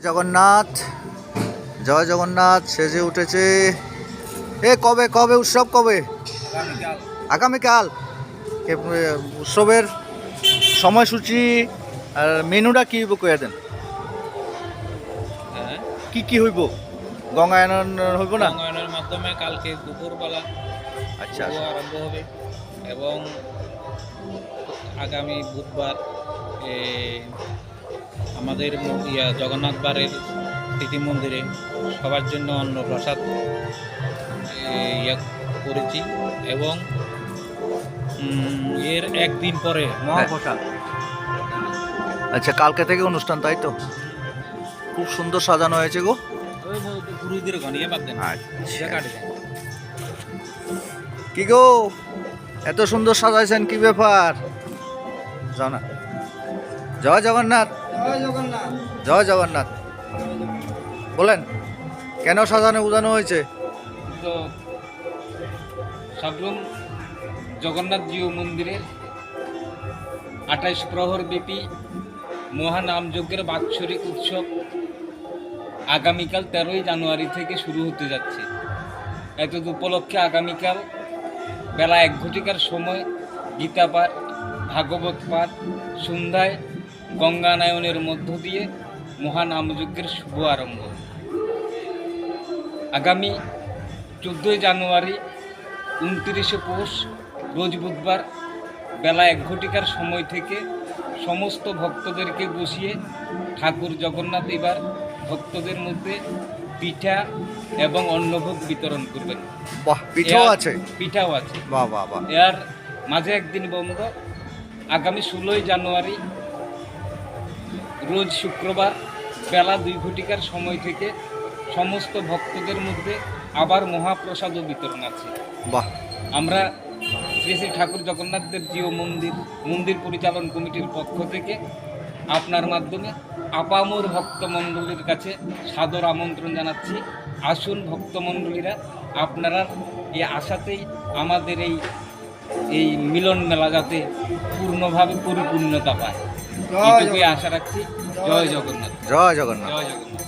জগন্নাথ, জয় জগন্নাথ সেজে উঠেছে। এ কবে কবে উৎসব কবে? আগামীকাল। উৎসবের সময়সূচি আর মেনুটা কি হইব কয়ে দেন। কি কি হইব? গঙ্গায়ন হইব না? গঙ্গায়নের মাধ্যমে কালকে দুপুরবেলা আচ্ছা আরম্ভ হবে এবং আগামী বুধবার আমাদের জগন্নাথ বারের স্মৃতি মন্দিরে সবার জন্য অন্নপ্রসাদ করেছি এবং এর একদিন পরে মহাপ্রসাদ। আচ্ছা, কালকে থেকে অনুষ্ঠান, তাই তো? খুব সুন্দর সাজানো হয়েছে গো। গুরুদের গনিয়ে বাদ দেন। কি গো, এত সুন্দর সাজাইছেন, কি ব্যাপার? জানা। জয় জগন্নাথ, জয় জগন্নাথ, জয় জগন্নাথ। বলেন কেন সাজানো উজানো হয়েছে? তো সাবরুম জগন্নাথ জিউ মন্দিরে 28 প্রহর ব্যাপী মহানামযজ্ঞের বাৎসরিক উৎসব আগামীকাল 13ই জানুয়ারি থেকে শুরু হতে যাচ্ছে। এত উপলক্ষে আগামীকাল বেলা 1 ঘটিকার সময় গীতা পাঠ, ভাগবত পাঠ, সন্ধ্যায় গঙ্গানায়নের মধ্য দিয়ে মহানামযজ্ঞের শুভ আরম্ভ। আগামী 14ই জানুয়ারি 29শে পৌষ রোজ বুধবার বেলা 1 ঘটিকার সময় থেকে সমস্ত ভক্তদেরকে বসিয়ে ঠাকুর জগন্নাথ এবার ভক্তদের মধ্যে পিঠা এবং অন্নভোগ বিতরণ করবেন। বাহ, পিঠাও আছে? পিঠাও আছে। বাহ বাহ বাহ। এর মাঝে একদিন বন্ধ। আগামী 16ই জানুয়ারি রোজ শুক্রবার বেলা 2 ঘটিকার সময় থেকে সমস্ত ভক্তদের মধ্যে আবার মহাপ্রসাদও বিতরণ আছে। বাহ। আমরা শ্রী শ্রী ঠাকুর জগন্নাথদেব জিও মন্দির পরিচালন কমিটির পক্ষ থেকে আপনার মাধ্যমে আপামর ভক্তমণ্ডলীর কাছে সাদর আমন্ত্রণ জানাচ্ছি। আসুন ভক্তমণ্ডলীরা, আপনারা এই আশাতেই আমাদের এই মিলন মেলা যাতে পূর্ণভাবে পরিপূর্ণতা পায়, এইটুকুই আশা রাখছি। জয় জগন্নাথ, জয় জগন্নাথ। জয় জগন্নাথ।